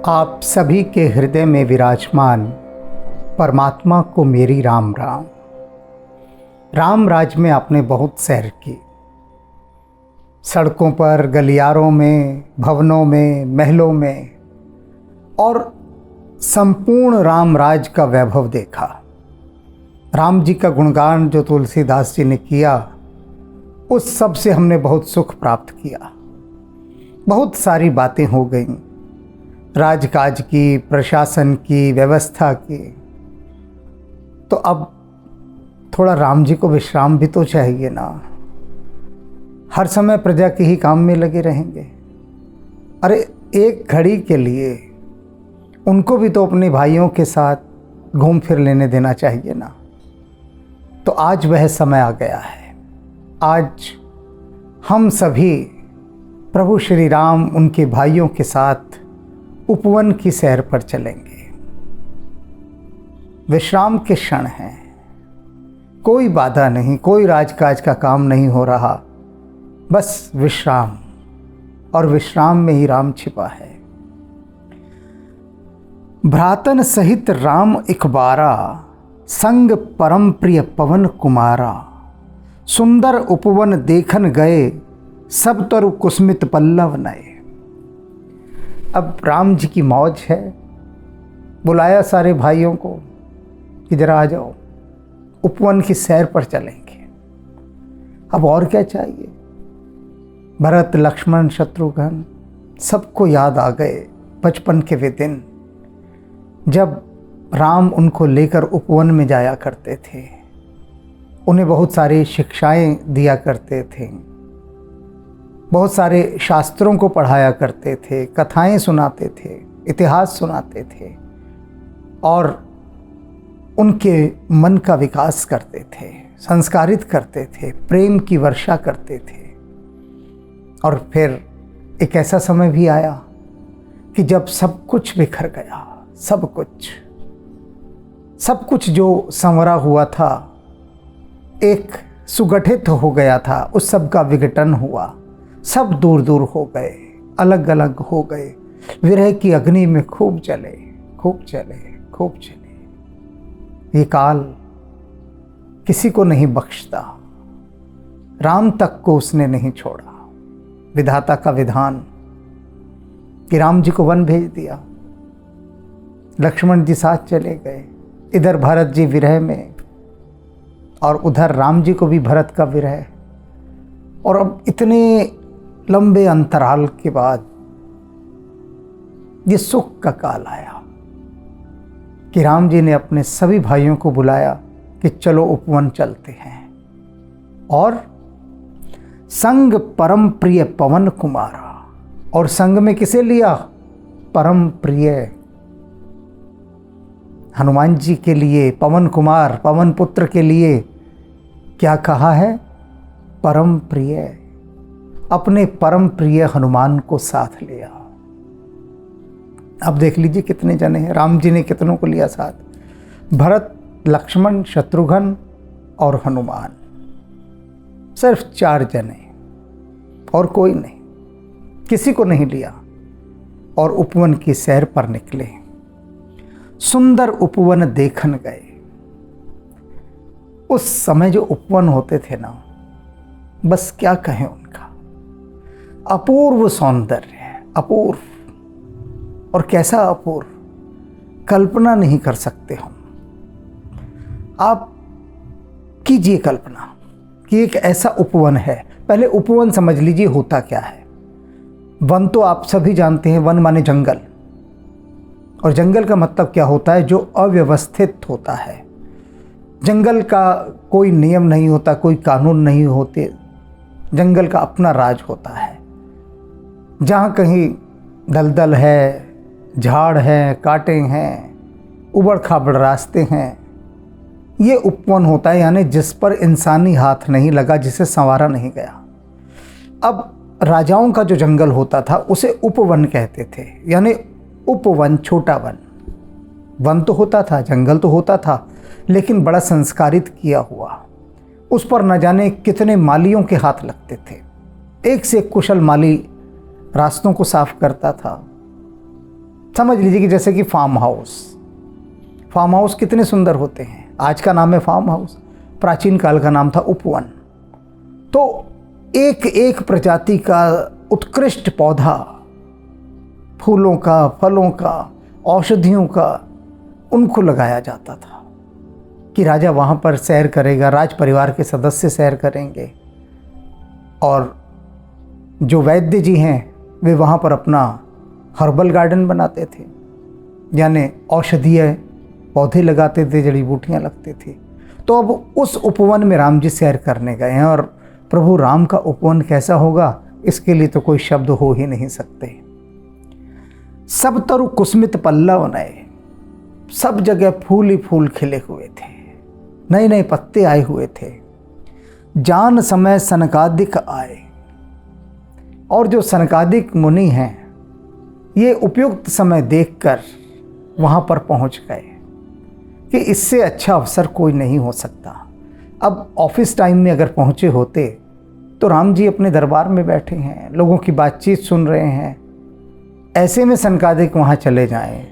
आप सभी के हृदय में विराजमान परमात्मा को मेरी राम राम। राम राज में आपने बहुत सैर की, सड़कों पर, गलियारों में, भवनों में, महलों में, और संपूर्ण राम राज का वैभव देखा। राम जी का गुणगान जो तुलसीदास जी ने किया, उस सब से हमने बहुत सुख प्राप्त किया। बहुत सारी बातें हो गईं, राजकाज की, प्रशासन की, व्यवस्था की। तो अब थोड़ा राम जी को विश्राम भी तो चाहिए ना। हर समय प्रजा के ही काम में लगे रहेंगे। अरे एक घड़ी के लिए उनको भी तो अपने भाइयों के साथ घूम फिर लेने देना चाहिए ना। तो आज वह समय आ गया है। आज हम सभी प्रभु श्री राम उनके भाइयों के साथ उपवन की सैर पर चलेंगे। विश्राम के क्षण हैं, कोई बाधा नहीं, कोई राजकाज का काम नहीं हो रहा, बस विश्राम, और विश्राम में ही राम छिपा है। भ्रातन सहित राम इकबारा, संग परम प्रिय पवन कुमारा। सुंदर उपवन देखन गए, सब तरु कुसमित पल्लव नए। अब राम जी की मौज है। बुलाया सारे भाइयों को कि जरा आ जाओ, उपवन की सैर पर चलेंगे। अब और क्या चाहिए। भरत, लक्ष्मण, शत्रुघ्न सबको याद आ गए बचपन के वे दिन, जब राम उनको लेकर उपवन में जाया करते थे। उन्हें बहुत सारी शिक्षाएं दिया करते थे, बहुत सारे शास्त्रों को पढ़ाया करते थे, कथाएं सुनाते थे, इतिहास सुनाते थे, और उनके मन का विकास करते थे, संस्कारित करते थे, प्रेम की वर्षा करते थे। और फिर एक ऐसा समय भी आया कि जब सब कुछ बिखर गया, सब कुछ जो संवरा हुआ था, एक सुगठित हो गया था, उस सब का विघटन हुआ। सब दूर दूर हो गए, अलग अलग हो गए, विरह की अग्नि में खूब जले, खूब जले, खूब जले। ये काल किसी को नहीं बख्शता, राम तक को उसने नहीं छोड़ा। विधाता का विधान कि राम जी को वन भेज दिया, लक्ष्मण जी साथ चले गए, इधर भरत जी विरह में, और उधर राम जी को भी भरत का विरह। और अब इतने लंबे अंतराल के बाद ये सुख का काल आया कि राम जी ने अपने सभी भाइयों को बुलाया कि चलो उपवन चलते हैं। और संग परम प्रिय पवन कुमारा, और संग में किसे लिया? परम प्रिय हनुमान जी के लिए, पवन कुमार, पवन पुत्र के लिए क्या कहा है? परम प्रिय। अपने परम प्रिय हनुमान को साथ लिया। अब देख लीजिए कितने जने हैं। राम जी ने कितनों को लिया साथ? भरत, लक्ष्मण, शत्रुघ्न और हनुमान। सिर्फ 4 जने, और कोई नहीं, किसी को नहीं लिया। और उपवन की सैर पर निकले। सुंदर उपवन देखन गए। उस समय जो उपवन होते थे ना, बस क्या कहें उनका। अपूर्व सौंदर्य है, अपूर्व। और कैसा अपूर्व, कल्पना नहीं कर सकते हम। आप कीजिए कल्पना कि एक ऐसा उपवन है। पहले उपवन समझ लीजिए होता क्या है। वन तो आप सभी जानते हैं, वन माने जंगल। और जंगल का मतलब क्या होता है? जो अव्यवस्थित होता है। जंगल का कोई नियम नहीं होता, कोई कानून नहीं होते। जंगल का अपना राज होता है। जहाँ कहीं दलदल है, झाड़ है, कांटे हैं, उबड़ खाबड़ रास्ते हैं, ये उपवन होता है। यानी जिस पर इंसानी हाथ नहीं लगा, जिसे संवारा नहीं गया। अब राजाओं का जो जंगल होता था उसे उपवन कहते थे, यानी उपवन, छोटा वन। वन तो होता था, जंगल तो होता था, लेकिन बड़ा संस्कारित किया हुआ। उस पर न जाने कितने मालियों के हाथ लगते थे। एक से एक कुशल माली रास्तों को साफ करता था, समझ लीजिए कि जैसे कि फार्म हाउस कितने सुंदर होते हैं। आज का नाम है फार्म हाउस, प्राचीन काल का नाम था उपवन। तो एक एक प्रजाति का उत्कृष्ट पौधा, फूलों का, फलों का, औषधियों का, उनको लगाया जाता था कि राजा वहाँ पर सैर करेगा, राज परिवार के सदस्य सैर करेंगे, और जो वैद्य जी हैं वे वहाँ पर अपना हर्बल गार्डन बनाते थे, यानी औषधीय पौधे लगाते थे, जड़ी बूटियाँ लगती थी। तो अब उस उपवन में राम जी सैर करने गए हैं, और प्रभु राम का उपवन कैसा होगा इसके लिए तो कोई शब्द हो ही नहीं सकते। सब तरु कुसमित पल्लव नए, सब जगह फूल ही फूल खिले हुए थे, नए नए पत्ते आए हुए थे। जान समय सनकादिक आए, और जो सनकादिक मुनि हैं ये उपयुक्त समय देखकर वहाँ पर पहुँच गए कि इससे अच्छा अवसर कोई नहीं हो सकता। अब ऑफिस टाइम में अगर पहुँचे होते तो राम जी अपने दरबार में बैठे हैं, लोगों की बातचीत सुन रहे हैं, ऐसे में सनकादिक वहाँ चले जाएं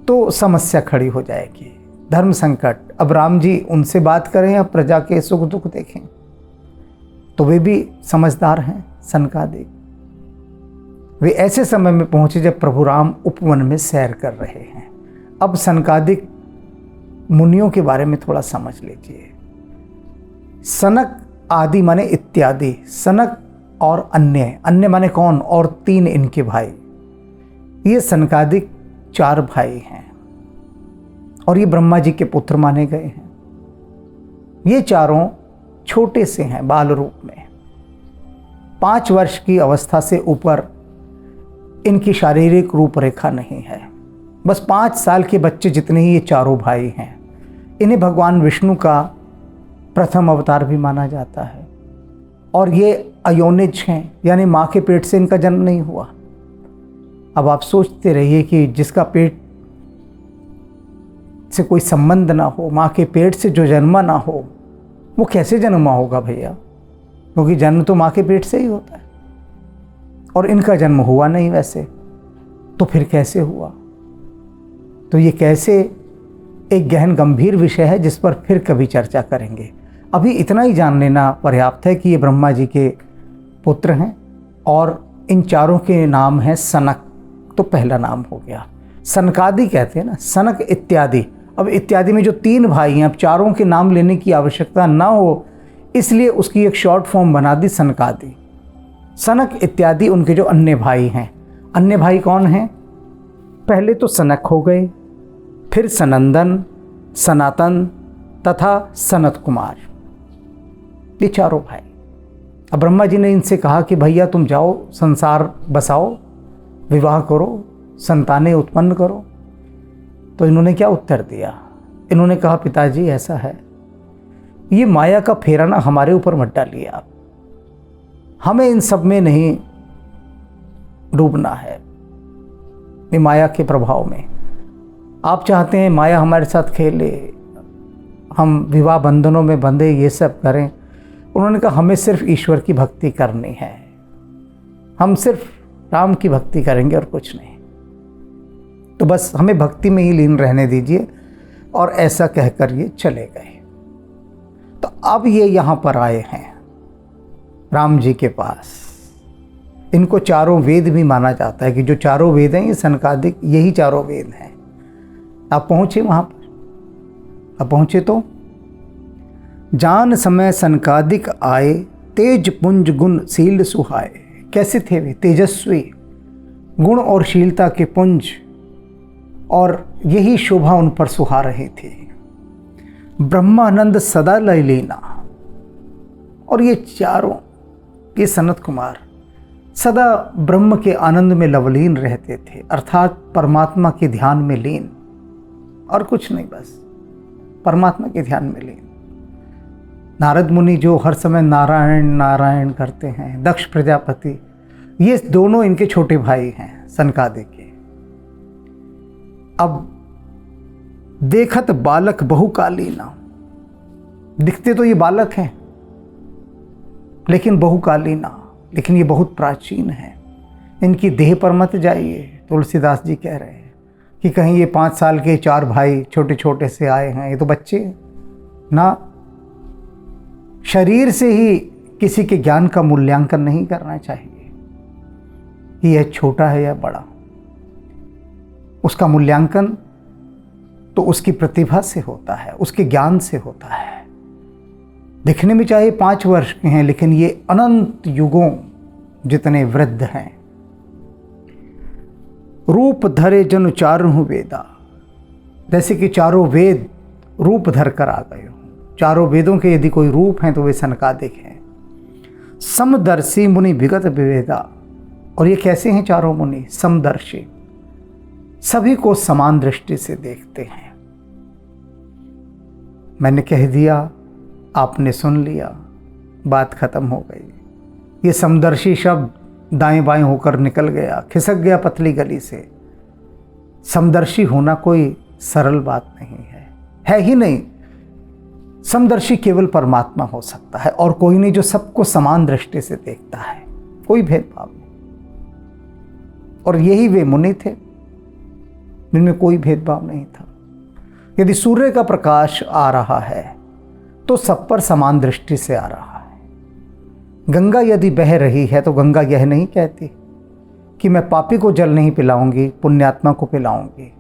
तो समस्या खड़ी हो जाएगी, धर्म संकट। अब राम जी उनसे बात करें या प्रजा के सुख दुख देखें, तो वे भी समझदार हैं सनकादिक। वे ऐसे समय में पहुंचे जब प्रभु राम उपवन में सैर कर रहे हैं। अब सनकादिक मुनियों के बारे में थोड़ा समझ लीजिए। सनक आदि माने इत्यादि, सनक और अन्य माने कौन, और 3 इनके भाई। ये सनकादिक 4 भाई हैं और ये ब्रह्मा जी के पुत्र माने गए हैं। ये चारों छोटे से हैं बाल रूप में, 5 वर्ष की अवस्था से ऊपर इनकी शारीरिक रूपरेखा नहीं है। बस 5 साल के बच्चे जितने ही ये चारों भाई हैं। इन्हें भगवान विष्णु का प्रथम अवतार भी माना जाता है, और ये अयोनिज हैं, यानी माँ के पेट से इनका जन्म नहीं हुआ। अब आप सोचते रहिए कि जिसका पेट से कोई संबंध ना हो, माँ के पेट से जो जन्मा ना हो, वो कैसे जन्मा होगा भैया? क्योंकि जन्म तो माँ के पेट से ही होता है, और इनका जन्म हुआ नहीं वैसे, तो फिर कैसे हुआ? तो ये कैसे एक गहन गंभीर विषय है जिस पर फिर कभी चर्चा करेंगे। अभी इतना ही जान लेना पर्याप्त है कि ये ब्रह्मा जी के पुत्र हैं, और इन चारों के नाम हैं सनक, तो पहला नाम हो गया। सनकादि कहते हैं ना, सनक इत्यादि। अब इत्यादि में जो 3 भाई हैं, अब चारों के नाम लेने की आवश्यकता ना हो इसलिए उसकी एक शॉर्ट फॉर्म बना दी सनकादि। सनक इत्यादि उनके जो अन्य भाई हैं। अन्य भाई कौन हैं? पहले तो सनक हो गए, फिर सनंदन, सनातन तथा सनत कुमार, ये चारों भाई। अब ब्रह्मा जी ने इनसे कहा कि भैया तुम जाओ, संसार बसाओ, विवाह करो, संतानें उत्पन्न करो। तो इन्होंने क्या उत्तर दिया? इन्होंने कहा पिताजी ऐसा है, ये माया का फेरा ना हमारे ऊपर मत डालिए आप, हमें इन सब में नहीं डूबना है, ये माया के प्रभाव में। आप चाहते हैं माया हमारे साथ खेले, हम विवाह बंधनों में बंधे, ये सब करें। उन्होंने कहा हमें सिर्फ ईश्वर की भक्ति करनी है, हम सिर्फ राम की भक्ति करेंगे और कुछ नहीं, तो बस हमें भक्ति में ही लीन रहने दीजिए। और ऐसा कहकर ये चले गए। तो अब ये यहाँ पर आए हैं राम जी के पास। इनको चारों वेद भी माना जाता है कि जो चारों वेद हैं ये सनकादिक, यही चारों वेद हैं। आप पहुँचे वहाँ पर, अब पहुँचे तो जान समय सनकादिक आए, तेज पुंज गुण शील सुहाए। कैसे थे वे? तेजस्वी, गुण और शीलता के पुंज, और यही शोभा उन पर सुहा रही थी। ब्रह्मानंद सदा लय लीना, और ये चारों, ये सनत कुमार सदा ब्रह्म के आनंद में लवलीन रहते थे, अर्थात परमात्मा के ध्यान में लीन, और कुछ नहीं, बस परमात्मा के ध्यान में लीन। नारद मुनि जो हर समय नारायण नारायण करते हैं, दक्ष प्रजापति, ये दोनों इनके छोटे भाई हैं सनकादिक के। अब देखत बालक बहुकालीना, दिखते तो ये बालक हैं लेकिन बहुकालीना, लेकिन ये बहुत प्राचीन है। इनकी देह पर मत जाइए, तुलसीदास जी कह रहे हैं कि कहीं ये 5 साल के 4 भाई छोटे छोटे से आए हैं, ये तो बच्चे हैं ना। शरीर से ही किसी के ज्ञान का मूल्यांकन नहीं करना चाहिए कि यह छोटा है या बड़ा। उसका मूल्यांकन तो उसकी प्रतिभा से होता है, उसके ज्ञान से होता है। दिखने में चाहे 5 वर्ष के हैं, लेकिन ये अनंत युगों जितने वृद्ध हैं। रूप धरे जन चारु वेदा, जैसे कि चारों वेद रूप धर कर आ गए हो। चारों वेदों के यदि कोई रूप हैं तो वे सनकादिक हैं। समदर्शी मुनि विगत विवेदा, और ये कैसे हैं चारों मुनि? समदर्शी, सभी को समान दृष्टि से देखते हैं। मैंने कह दिया, आपने सुन लिया, बात खत्म हो गई। ये समदर्शी शब्द दाएं बाएं होकर निकल गया, खिसक गया पतली गली से। समदर्शी होना कोई सरल बात नहीं है ही नहीं। समदर्शी केवल परमात्मा हो सकता है, और कोई नहीं जो सबको समान दृष्टि से देखता है, कोई भेदभाव नहीं। और यही वे मुनि थे जिनमें कोई भेदभाव नहीं था। यदि सूर्य का प्रकाश आ रहा है तो सब पर समान दृष्टि से आ रहा है। गंगा यदि बह रही है तो गंगा यह नहीं कहती कि मैं पापी को जल नहीं पिलाऊंगी, पुण्यात्मा को पिलाऊंगी।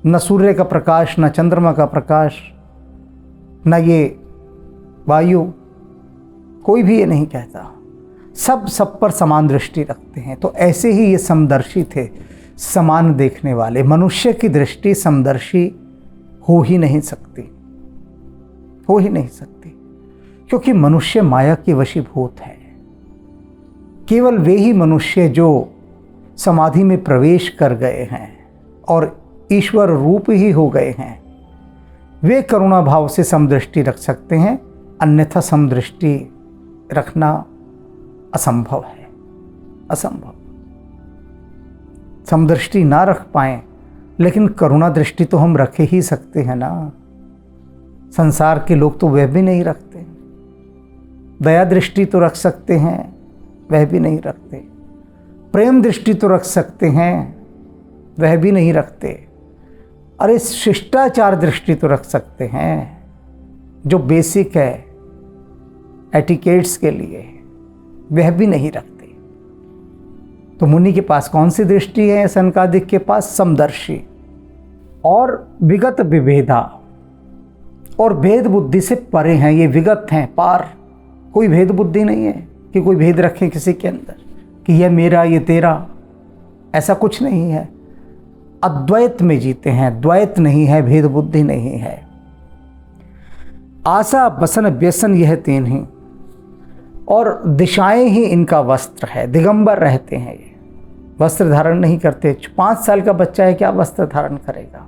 न सूर्य का प्रकाश, न चंद्रमा का प्रकाश, न ये वायु, कोई भी ये नहीं कहता। सब पर समान दृष्टि रखते हैं। तो ऐसे ही ये समदर्शी थे, समान देखने वाले। मनुष्य की दृष्टि समदर्शी हो ही नहीं सकती, हो ही नहीं सकती, क्योंकि मनुष्य माया के वशीभूत है। केवल वे ही मनुष्य जो समाधि में प्रवेश कर गए हैं और ईश्वर रूप ही हो गए हैं, वे करुणा भाव से समदृष्टि रख सकते हैं। अन्यथा समदृष्टि रखना असंभव है, असंभव। समदृष्टि ना रख पाएं, लेकिन करुणा दृष्टि तो हम रख ही सकते हैं ना। संसार के लोग तो वह भी नहीं रखते। दया दृष्टि तो रख सकते हैं, वह भी नहीं रखते। प्रेम दृष्टि तो रख सकते हैं, वह भी नहीं रखते। अरे शिष्टाचार दृष्टि तो रख सकते हैं, जो बेसिक है एटिकेट्स के लिए, वह भी नहीं रखते। तो मुनि के पास कौन सी दृष्टि है? सनकादिक के पास समदर्शी और विगत विभेदा, और भेद बुद्धि से परे हैं। ये विगत हैं, पार। कोई भेद बुद्धि नहीं है कि कोई भेद रखें किसी के अंदर कि यह मेरा, ये तेरा, ऐसा कुछ नहीं है। अद्वैत में जीते हैं, द्वैत नहीं है, भेद बुद्धि नहीं है। आशा बसन व्यसन यह 3 ही, और दिशाएं ही इनका वस्त्र है। दिगंबर रहते हैं, ये वस्त्र धारण नहीं करते। 5 साल का बच्चा है, क्या वस्त्र धारण करेगा?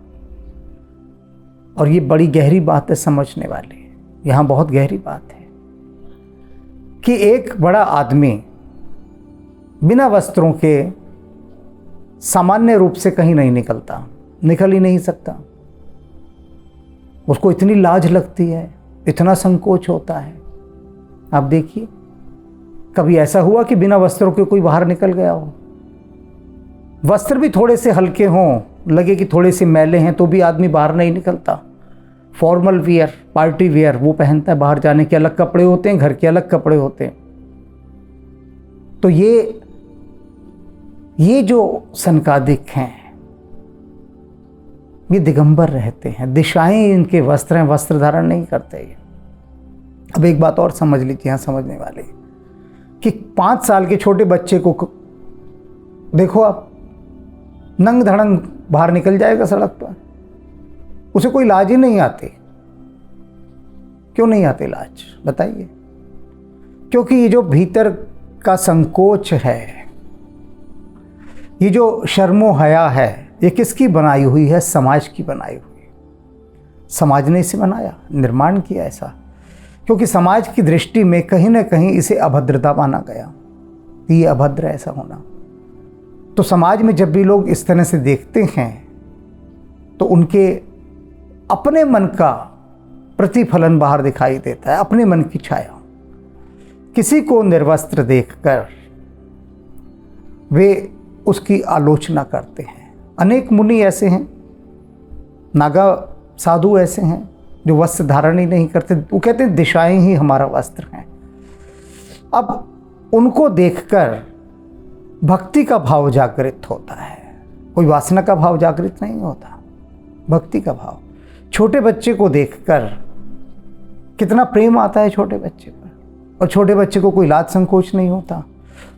और ये बड़ी गहरी बात है, समझने वाली। यहाँ बहुत गहरी बात है कि एक बड़ा आदमी बिना वस्त्रों के सामान्य रूप से कहीं नहीं निकलता, निकल ही नहीं सकता। उसको इतनी लाज लगती है, इतना संकोच होता है। आप देखिए, कभी ऐसा हुआ कि बिना वस्त्रों के कोई बाहर निकल गया हो? वस्त्र भी थोड़े से हल्के हों, लगे कि थोड़े से मैले हैं, तो भी आदमी बाहर नहीं निकलता। फॉर्मल वियर, पार्टी वियर वो पहनता है। बाहर जाने के अलग कपड़े होते हैं, घर के अलग कपड़े होते हैं। तो ये जो सनकादिक हैं, ये दिगंबर रहते हैं। दिशाएं इनके वस्त्र हैं, वस्त्र धारण नहीं करते। अब एक बात और समझ लीजिए, यहाँ समझने वाले, कि 5 साल के छोटे बच्चे को देखो आप, नंग धड़ंग बाहर निकल जाएगा सड़क पर, उसे कोई लाज ही नहीं आती। क्यों नहीं आती लाज? बताइए। क्योंकि ये जो भीतर का संकोच है, ये जो शर्मो हया है, ये किसकी बनाई हुई है? समाज की बनाई हुई। समाज ने इसे बनाया, निर्माण किया ऐसा, क्योंकि समाज की दृष्टि में कहीं ना कहीं इसे अभद्रता माना गया, ये अभद्र ऐसा होना। तो समाज में जब भी लोग इस तरह से देखते हैं तो उनके अपने मन का प्रतिफलन बाहर दिखाई देता है, अपने मन की छाया। किसी को निर्वस्त्र देखकर वे उसकी आलोचना करते हैं। अनेक मुनि ऐसे हैं, नागा साधु ऐसे हैं जो वस्त्र धारण ही नहीं करते, वो कहते हैं दिशाएं ही हमारा वस्त्र हैं। अब उनको देखकर भक्ति का भाव जागृत होता है, कोई वासना का भाव जागृत नहीं होता, भक्ति का भाव। छोटे बच्चे को देखकर कितना प्रेम आता है छोटे बच्चे पर, और छोटे बच्चे को कोई लाज संकोच नहीं होता।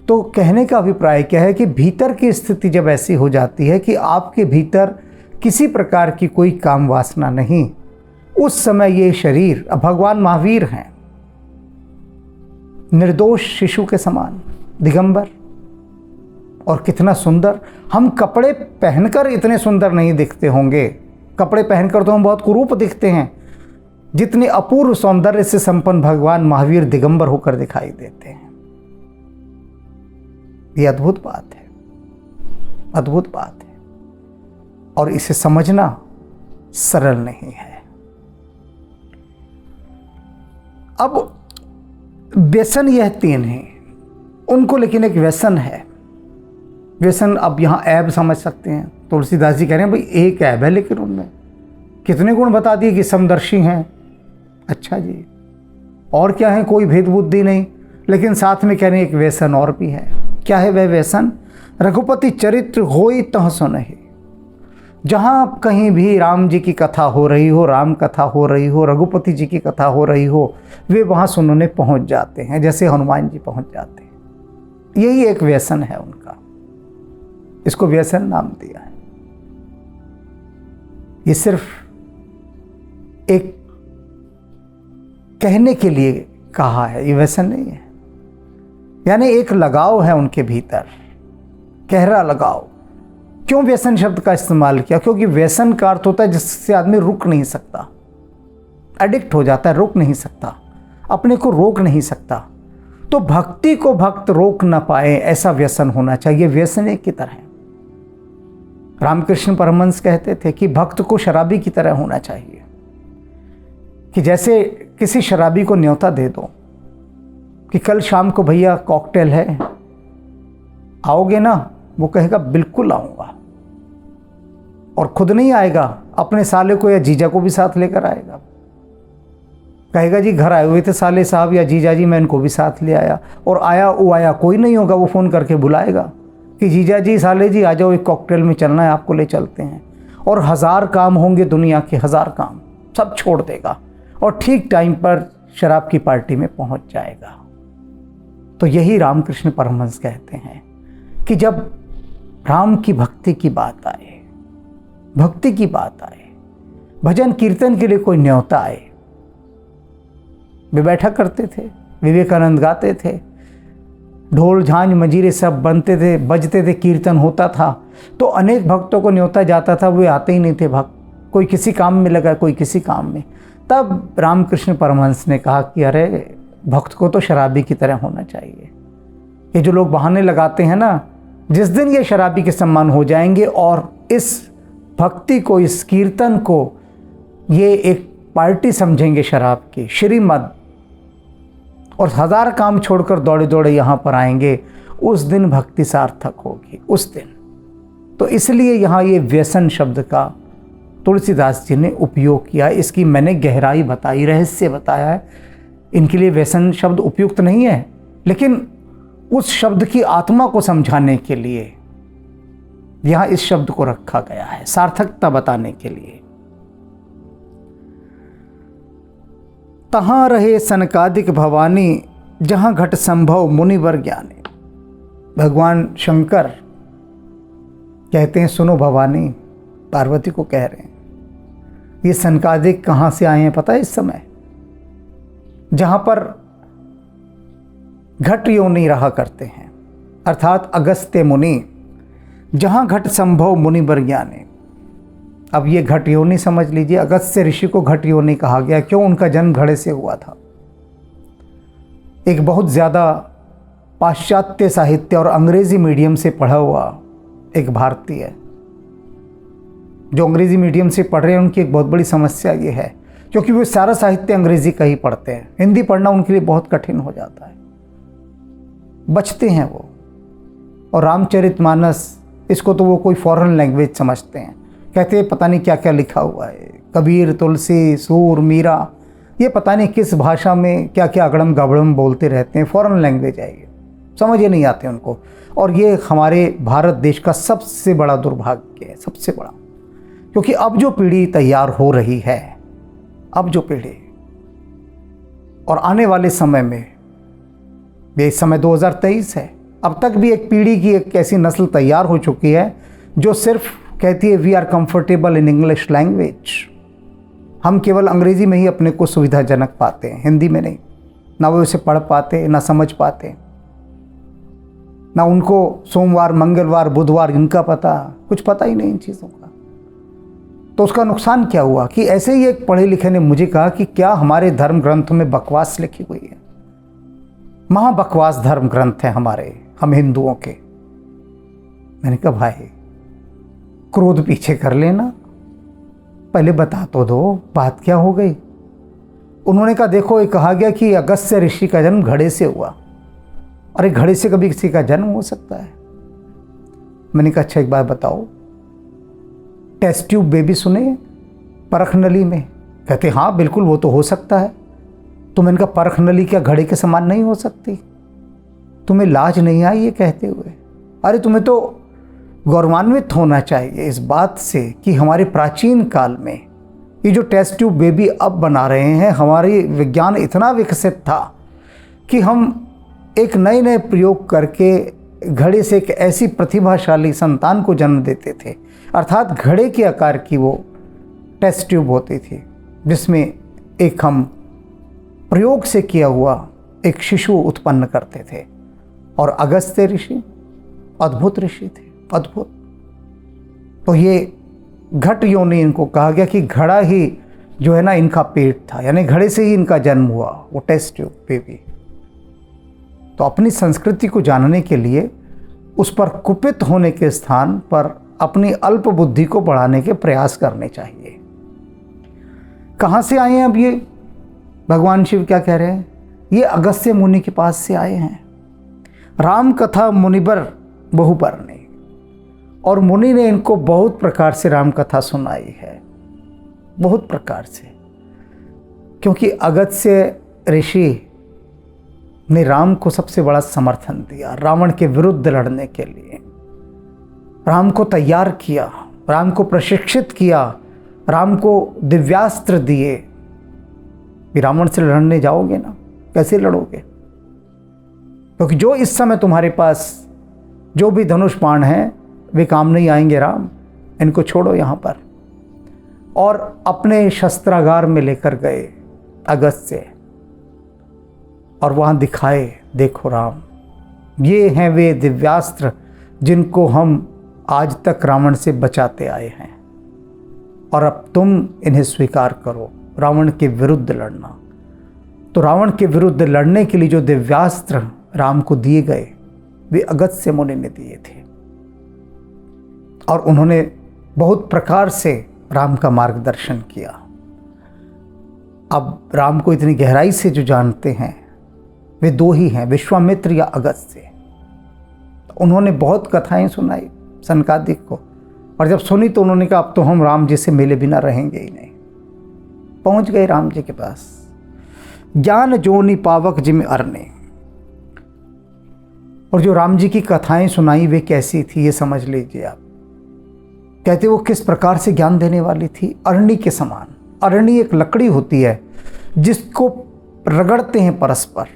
तो कहने का अभिप्राय क्या है कि भीतर की स्थिति जब ऐसी हो जाती है कि आपके भीतर किसी प्रकार की कोई काम वासना नहीं, उस समय ये शरीर, अब भगवान महावीर हैं, निर्दोष शिशु के समान, दिगंबर, और कितना सुंदर। हम कपड़े पहनकर इतने सुंदर नहीं दिखते होंगे, कपड़े पहनकर तो हम बहुत कुरूप दिखते हैं, जितने अपूर्व सौंदर्य से संपन्न भगवान महावीर दिगंबर होकर दिखाई देते हैं। ये अद्भुत बात है, अद्भुत बात है, और इसे समझना सरल नहीं है। अब व्यसन यह तीन है उनको, लेकिन एक व्यसन है। व्यसन अब यहाँ ऐब समझ सकते हैं। तुलसीदास जी कह रहे हैं भाई एक ऐब है, लेकिन उनमें कितने गुण बता दिए कि समदर्शी हैं। अच्छा जी, और क्या है? कोई भेद बुद्धि नहीं, लेकिन साथ में कह रहे हैं एक व्यसन और भी है। क्या है वह व्यसन? रघुपति चरित्र होई तह सुनहि। जहाँ कहीं भी राम जी की कथा हो रही हो, राम कथा हो रही हो, रघुपति जी की कथा हो रही हो, वे वहाँ सुनने पहुँच जाते हैं, जैसे हनुमान जी पहुँच जाते हैं। यही एक व्यसन है उनका, इसको व्यसन नाम दिया है। ये सिर्फ एक कहने के लिए कहा है, ये व्यसन नहीं है। यानी एक लगाव है उनके भीतर, गहरा लगाव। क्यों व्यसन शब्द का इस्तेमाल किया? क्योंकि व्यसन का अर्थ होता है जिससे आदमी रुक नहीं सकता, एडिक्ट हो जाता है, रुक नहीं सकता, अपने को रोक नहीं सकता। तो भक्ति को भक्त रोक ना पाए, ऐसा व्यसन होना चाहिए। व्यसन एक की तरह, रामकृष्ण परमहंस कहते थे कि भक्त को शराबी की तरह होना चाहिए, कि जैसे किसी शराबी को न्योता दे दो कि कल शाम को भैया कॉकटेल है, आओगे ना? वो कहेगा बिल्कुल आऊँगा, और खुद नहीं आएगा, अपने साले को या जीजा को भी साथ लेकर आएगा। कहेगा जी घर आए हुए थे साले साहब या जीजा जी, मैं इनको भी साथ ले आया। और आया वो आया कोई नहीं होगा, वो फ़ोन करके बुलाएगा कि जीजा जी, साले जी आ जाओ, एक कॉकटेल में चलना है, आपको ले चलते हैं। और 1000 काम होंगे दुनिया के, 1000 काम सब छोड़ देगा और ठीक टाइम पर शराब की पार्टी में पहुंच जाएगा। तो यही रामकृष्ण परमहंस कहते हैं कि जब राम की भक्ति की बात आए, भक्ति की बात आए, भजन कीर्तन के लिए कोई न्योता आए, वे बैठा करते थे। विवेकानंद गाते थे, ढोल झांझ मजीरे सब बनते थे, बजते थे, कीर्तन होता था। तो अनेक भक्तों को न्योता जाता था, वे आते ही नहीं थे भक्त, कोई किसी काम में लगा, कोई किसी काम में। तब रामकृष्ण परमहंस ने कहा कि अरे भक्त को तो शराबी की तरह होना चाहिए। ये जो लोग बहाने लगाते हैं ना, जिस दिन ये शराबी के समान हो जाएंगे और इस भक्ति को, इस कीर्तन को ये एक पार्टी समझेंगे शराब की, श्रीमद, और 1000 काम छोड़कर दौड़े दौड़े यहाँ पर आएंगे, उस दिन भक्ति सार्थक होगी, उस दिन। तो इसलिए यहाँ ये व्यसन शब्द का तुलसीदास जी ने उपयोग किया। इसकी मैंने गहराई बताई, रहस्य बताया है। इनके लिए व्यसन शब्द उपयुक्त नहीं है, लेकिन उस शब्द की आत्मा को समझाने के लिए यहाँ इस शब्द को रखा गया है, सार्थकता बताने के लिए। तहाँ रहे सनकादिक भवानी, जहाँ घट संभव मुनिवर ज्ञानी। भगवान शंकर कहते हैं सुनो भवानी, पार्वती को कह रहे हैं, ये सनकादिक कहाँ से आए हैं पता है? इस समय जहाँ पर घट योनि रहा करते हैं, अर्थात अगस्त्य मुनि, जहाँ घट संभव मुनिवर ज्ञानी। अब ये घट योनि समझ लीजिए, अगस्त्य ऋषि को घट योनि कहा गया। क्यों? उनका जन्म घड़े से हुआ था। एक बहुत ज़्यादा पाश्चात्य साहित्य और अंग्रेज़ी मीडियम से पढ़ा हुआ एक भारतीय, जो अंग्रेज़ी मीडियम से पढ़ रहे हैं, उनकी एक बहुत बड़ी समस्या ये है, क्योंकि वो सारा साहित्य अंग्रेज़ी का ही पढ़ते हैं। हिंदी पढ़ना उनके लिए बहुत कठिन हो जाता है, बचते हैं वो। और रामचरितमानस इसको तो वो कोई फॉरेन लैंग्वेज समझते हैं, कहते हैं पता नहीं क्या क्या लिखा हुआ है, कबीर, तुलसी, सूर, मीरा, ये पता नहीं किस भाषा में क्या क्या अगड़म गबड़म बोलते रहते हैं, फॉरेन लैंग्वेज है ये, समझ ही नहीं आते उनको। और ये हमारे भारत देश का सबसे बड़ा दुर्भाग्य है, सबसे बड़ा, क्योंकि अब जो पीढ़ी तैयार हो रही है, अब जो पीढ़ी और आने वाले समय में, ये समय 2023 है, अब तक भी एक पीढ़ी की एक ऐसी नस्ल तैयार हो चुकी है जो सिर्फ कहती है we are comfortable in English language. हम केवल अंग्रेज़ी में ही अपने को सुविधाजनक पाते हैं, हिंदी में नहीं। ना वो उसे पढ़ पाते, ना समझ पाते, ना उनको सोमवार, मंगलवार, बुधवार इनका पता, कुछ पता ही नहीं इन चीज़ों का। तो उसका नुकसान क्या हुआ कि ऐसे ही एक पढ़े लिखे ने मुझे कहा कि क्या हमारे धर्म ग्रंथों में बकवास लिखी हुई है? महा बकवास धर्म ग्रंथ है हमारे, हम हिंदुओं के। मैंने कहा भाई क्रोध पीछे कर लेना, पहले बता तो दो बात क्या हो गई। उन्होंने कहा देखो, ये कहा गया कि अगस्त्य ऋषि का जन्म घड़े से हुआ। अरे घड़े से कभी किसी का जन्म हो सकता है? मैंने कहा अच्छा एक बात बताओ, टेस्ट ट्यूब बेबी सुने परख नली में? कहते हाँ बिल्कुल वो तो हो सकता है। तो मैंने कहा परख नली क्या घड़े के समान नहीं हो सकती? तुम्हें लाज नहीं आई ये कहते हुए? अरे तुम्हें तो गौरवान्वित होना चाहिए इस बात से कि हमारे प्राचीन काल में ये जो टेस्ट ट्यूब बेबी अब बना रहे हैं, हमारी विज्ञान इतना विकसित था कि हम एक नए नए प्रयोग करके घड़े से एक ऐसी प्रतिभाशाली संतान को जन्म देते थे। अर्थात घड़े के आकार की वो टेस्ट ट्यूब होती थी जिसमें एक हम प्रयोग से किया हुआ एक शिशु उत्पन्न करते थे। और अगस्त्य ऋषि अद्भुत ऋषि थे, अद्भुत। तो ये घट योनि इनको कहा गया कि घड़ा ही जो है ना इनका पेट था, यानी घड़े से ही इनका जन्म हुआ, वो टेस्ट ट्यूब बेबी। तो अपनी संस्कृति को जानने के लिए उस पर कुपित होने के स्थान पर अपनी अल्प बुद्धि को बढ़ाने के प्रयास करने चाहिए। कहाँ से आए हैं अब ये? भगवान शिव क्या कह रहे हैं? ये अगस्त्य मुनि के पास से आए हैं। राम कथा मुनिबर बहुपर्णी, और मुनि ने इनको बहुत प्रकार से राम कथा सुनाई है, बहुत प्रकार से। क्योंकि अगस्त्य ऋषि ने राम को सबसे बड़ा समर्थन दिया रावण के विरुद्ध लड़ने के लिए। राम को तैयार किया, राम को प्रशिक्षित किया, राम को दिव्यास्त्र दिए। भी रावण से लड़ने जाओगे ना, कैसे लड़ोगे? क्योंकि जो इस समय तुम्हारे पास जो भी धनुष बाण हैं वे काम नहीं आएंगे राम, इनको छोड़ो यहाँ पर। और अपने शस्त्रागार में लेकर गए अगस्त्य और वहाँ दिखाए, देखो राम, ये हैं वे दिव्यास्त्र जिनको हम आज तक रावण से बचाते आए हैं, और अब तुम इन्हें स्वीकार करो, रावण के विरुद्ध लड़ना। तो रावण के विरुद्ध लड़ने के लिए जो दिव्यास्त्र राम को दिए गए वे अगस्त्य मुनि ने दिए थे, और उन्होंने बहुत प्रकार से राम का मार्गदर्शन किया। अब राम को इतनी गहराई से जो जानते हैं वे दो ही हैं, विश्वामित्र या अगस्त्य। उन्होंने बहुत कथाएं सुनाई सनकादिक को, और जब सुनी तो उन्होंने कहा अब तो हम राम जी से मिले बिना रहेंगे ही नहीं। पहुंच गए राम जी के पास। ज्ञान जोनि पावक जिम अरने। और जो राम जी की कथाएं सुनाई वे कैसी थी ये समझ लीजिए आप। कहते वो किस प्रकार से ज्ञान देने वाली थी, अरणी के समान। अरणी एक लकड़ी होती है जिसको रगड़ते हैं परस्पर,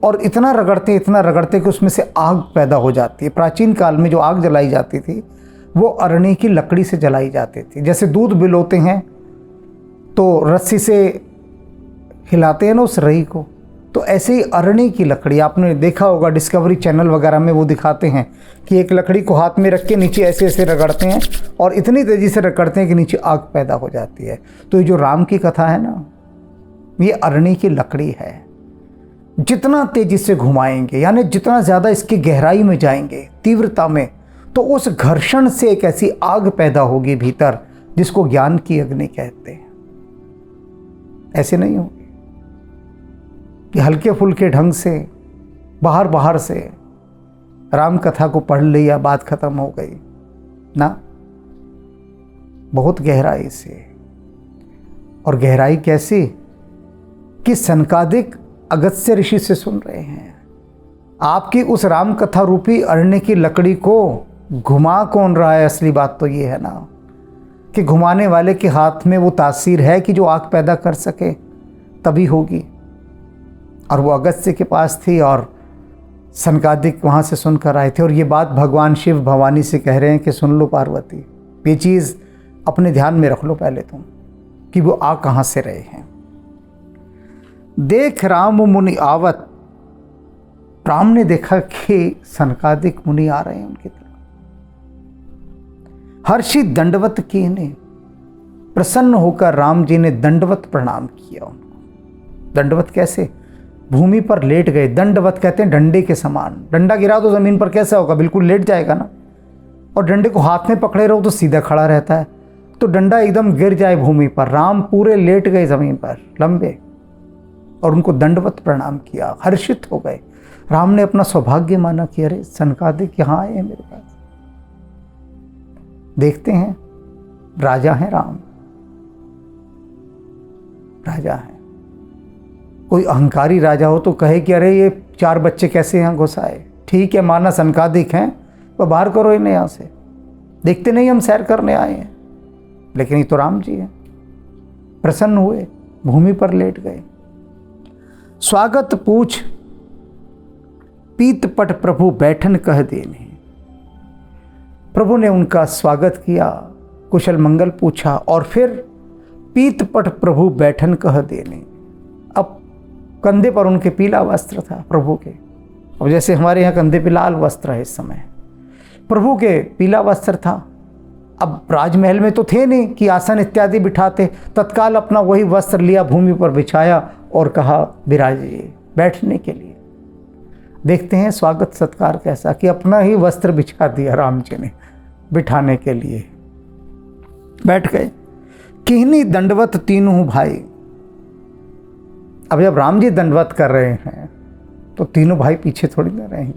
और इतना रगड़ते कि उसमें से आग पैदा हो जाती है। प्राचीन काल में जो आग जलाई जाती थी वो अरणी की लकड़ी से जलाई जाती थी। जैसे दूध बिलोते हैं तो रस्सी से हिलाते हैं ना उस रही को, तो ऐसे ही अरणी की लकड़ी, आपने देखा होगा डिस्कवरी चैनल वगैरह में वो दिखाते हैं कि एक लकड़ी को हाथ में रख के नीचे ऐसे ऐसे रगड़ते हैं और इतनी तेज़ी से रगड़ते हैं कि नीचे आग पैदा हो जाती है। तो ये जो राम की कथा है ना, ये अरणी की लकड़ी है। जितना तेज़ी से घुमाएंगे, यानी जितना ज़्यादा इसकी गहराई में जाएंगे, तीव्रता में, तो उस घर्षण से एक ऐसी आग पैदा होगी भीतर जिसको ज्ञान की अग्नि कहते हैं। ऐसे नहीं होगी कि हल्के फुल्के ढंग से बाहर से राम कथा को पढ़ लिया, बात खत्म हो गई। ना, बहुत गहराई से। और गहराई कैसी कि सनकादिक अगस्त्य ऋषि से सुन रहे हैं। आपकी उस राम कथा रूपी अरण्य की लकड़ी को घुमा कौन रहा है? असली बात तो ये है ना कि घुमाने वाले के हाथ में वो तासीर है कि जो आग पैदा कर सके तभी होगी। और वो अगस्त्य के पास थी और सनकादिक वहाँ से सुनकर आए थे। और ये बात भगवान शिव भवानी से कह रहे हैं कि सुन लो पार्वती, ये चीज़ अपने ध्यान में रख लो पहले तुम कि वो आ कहाँ से रहे हैं। देख राम मुनि आवत, राम ने देखा कि सनकादिक मुनि आ रहे हैं उनकी तरफ। हर्षि दंडवत कीने, प्रसन्न होकर राम जी ने दंडवत प्रणाम किया उनको। दंडवत कैसे? भूमि पर लेट गए। दंडवत कहते हैं डंडे के समान। डंडा गिरा तो जमीन पर कैसा होगा? बिल्कुल लेट जाएगा ना। और डंडे को हाथ में पकड़े रहो तो सीधा खड़ा रहता है, तो डंडा एकदम गिर जाए भूमि पर। राम पूरे लेट गए जमीन पर लंबे और उनको दंडवत प्रणाम किया। हर्षित हो गए। राम ने अपना सौभाग्य माना कि अरे सनकादिक यहाँ आए हैं मेरे पास। देखते हैं, राजा हैं राम, राजा हैं। कोई अहंकारी राजा हो तो कहे कि अरे ये 4 बच्चे कैसे यहाँ घुस आए? ठीक है, माना सनकादिक हैं तो बाहर करो इन्हें यहाँ से। देखते नहीं हम सैर करने आए हैं। लेकिन ये तो राम जी हैं। प्रसन्न हुए, भूमि पर लेट गए। स्वागत पूछ पीत पट प्रभु बैठन कह देने। प्रभु ने उनका स्वागत किया, कुशल मंगल पूछा और फिर पीत पट प्रभु बैठन कह देने। अब कंधे पर उनके पीला वस्त्र था प्रभु के। अब जैसे हमारे यहाँ कंधे पे लाल वस्त्र है, इस समय प्रभु के पीला वस्त्र था। अब राजमहल में तो थे नहीं कि आसन इत्यादि बिठाते। तत्काल अपना वही वस्त्र लिया, भूमि पर बिछाया और कहा विराजिए, बैठने के लिए। देखते हैं स्वागत सत्कार कैसा कि अपना ही वस्त्र बिछा दिया राम जी ने बिठाने के लिए। बैठ गए। किहनी दंडवत तीनों भाई। अब जब राम जी दंडवत कर रहे हैं तो तीनों भाई पीछे थोड़ी ना रहेंगे।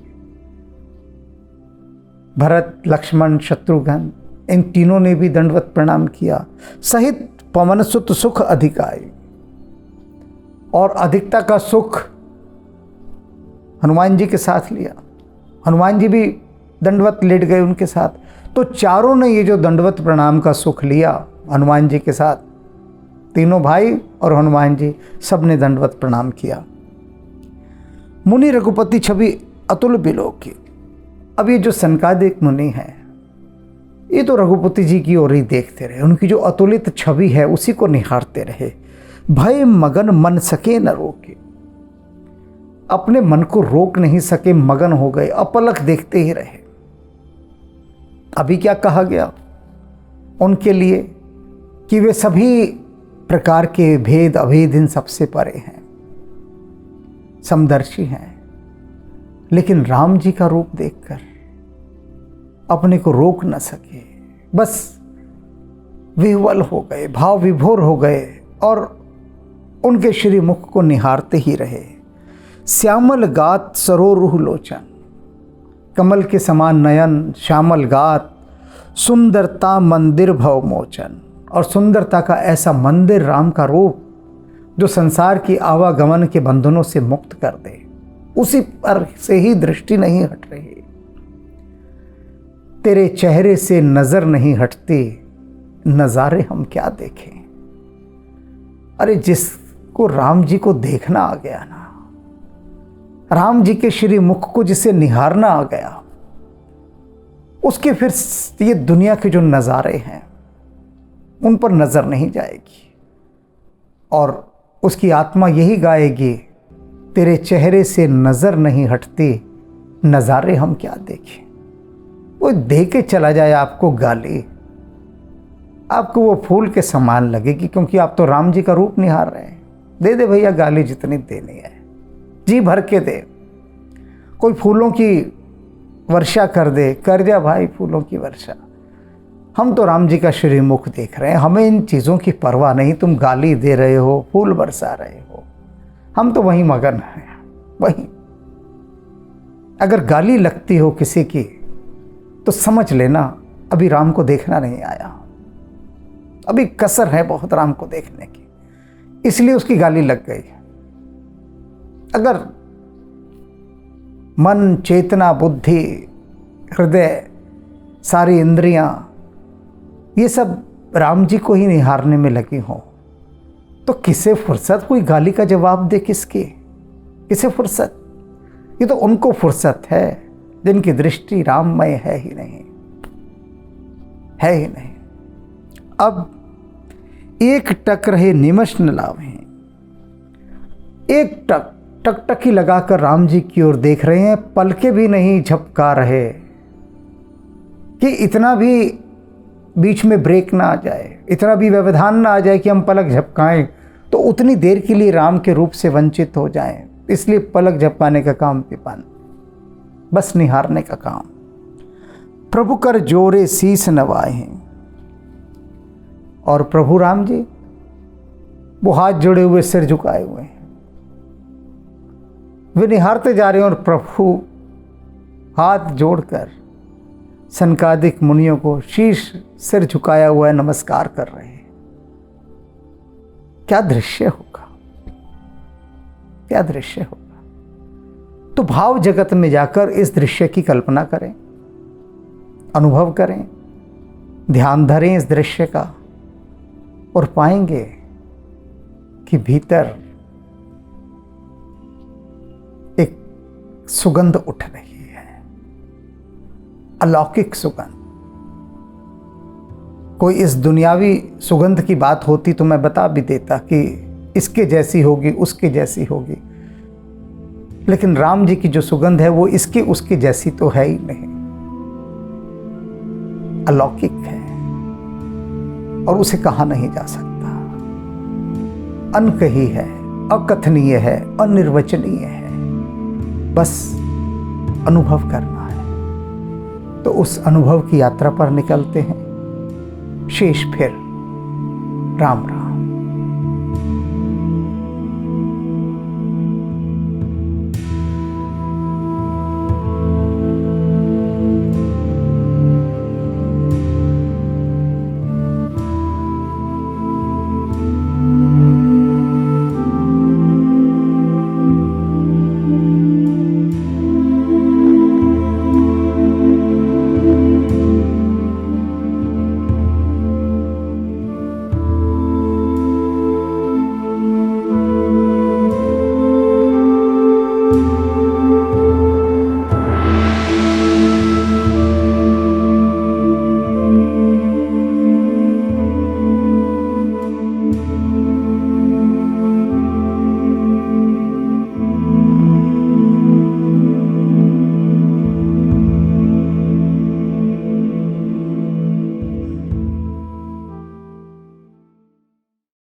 भरत, लक्ष्मण, शत्रुघ्न, इन तीनों ने भी दंडवत प्रणाम किया। सहित पवन सुत सुख अधिकाई, और अधिकता का सुख हनुमान जी के साथ लिया। हनुमान जी भी दंडवत लेट गए उनके साथ। तो चारों ने ये जो दंडवत प्रणाम का सुख लिया हनुमान जी के साथ, तीनों भाई और हनुमान जी सब ने दंडवत प्रणाम किया। मुनि रघुपति छवि अतुल बिलोकी। अब ये जो सनकादिक मुनि हैं ये तो रघुपति जी की ओर ही देखते रहे, उनकी जो अतुलित छवि है उसी को निहारते रहे। भय मगन मन सके न रोके, अपने मन को रोक नहीं सके, मगन हो गए, अपलक देखते ही रहे। अभी क्या कहा गया उनके लिए कि वे सभी प्रकार के भेद अभेद इन सबसे परे हैं, समदर्शी हैं। लेकिन राम जी का रूप देखकर अपने को रोक न सके, बस विह्वल हो गए, भाव विभोर हो गए और उनके श्री मुख को निहारते ही रहे। श्यामल गात सरोरुह लोचन, कमल के समान नयन, श्यामल गात, सुंदरता मंदिर भव मोचन, और सुंदरता का ऐसा मंदिर राम का रूप जो संसार की आवागमन के बंधनों से मुक्त कर दे, उसी पर से ही दृष्टि नहीं हट रही। तेरे चेहरे से नजर नहीं हटती, नजारे हम क्या देखें। अरे जिसको राम जी को देखना आ गया ना, राम जी के श्री मुख को जिसे निहारना आ गया, उसके फिर ये दुनिया के जो नज़ारे हैं उन पर नज़र नहीं जाएगी और उसकी आत्मा यही गाएगी, तेरे चेहरे से नज़र नहीं हटती, नज़ारे हम क्या देखें। वो दे के चला जाए आपको गाली, आपको वो फूल के समान लगेगी, क्योंकि आप तो राम जी का रूप निहार रहे हैं। दे दे भैया गाली जितनी देनी है, जी भर के दे। कोई फूलों की वर्षा कर दे, कर जा भाई फूलों की वर्षा। हम तो राम जी का श्री मुख देख रहे हैं, हमें इन चीज़ों की परवाह नहीं। तुम गाली दे रहे हो, फूल बरसा रहे हो, हम तो वहीं मगन हैं। वहीं अगर गाली लगती हो किसी की तो समझ लेना अभी राम को देखना नहीं आया, अभी कसर है बहुत राम को देखने की, इसलिए उसकी गाली लग गई। अगर मन, चेतना, बुद्धि, हृदय, सारी इंद्रियां ये सब राम जी को ही निहारने में लगी हों तो किसे फुर्सत कोई गाली का जवाब दे? किसे फुर्सत? ये तो उनको फुर्सत है जिनकी दृष्टि राममय है ही नहीं। अब एक टक रहे निमश न लावें, एक टकटकी लगाकर राम जी की ओर देख रहे हैं, पलके भी नहीं झपका रहे कि इतना भी बीच में ब्रेक ना आ जाए, इतना भी व्यवधान ना आ जाए कि हम पलक झपकाएं तो उतनी देर के लिए राम के रूप से वंचित हो जाएं। इसलिए पलक झपकाने का काम विपन, बस निहारने का काम। प्रभु कर जोरे शीस नवाए हैं, और प्रभु राम जी वो हाथ जोड़े हुए, सिर झुकाए हुए हैं, वे निहारते जा रहे हैं। और प्रभु हाथ जोड़कर सनकादिक मुनियों को शीश, सिर झुकाया हुआ है, नमस्कार कर रहे हैं। क्या दृश्य होगा, क्या दृश्य होगा। तो भाव जगत में जाकर इस दृश्य की कल्पना करें, अनुभव करें, ध्यान धरें इस दृश्य का, और पाएंगे कि भीतर एक सुगंध उठ रही है, अलौकिक सुगंध। कोई इस दुनियावी सुगंध की बात होती तो मैं बता भी देता कि इसके जैसी होगी, उसके जैसी होगी, लेकिन राम जी की जो सुगंध है वो इसके उसके जैसी तो है ही नहीं, अलौकिक है और उसे कहा नहीं जा सकता, अनकही है, अकथनीय है, अनिर्वचनीय है, बस अनुभव करना है। तो उस अनुभव की यात्रा पर निकलते हैं। शेष फिर राम राम।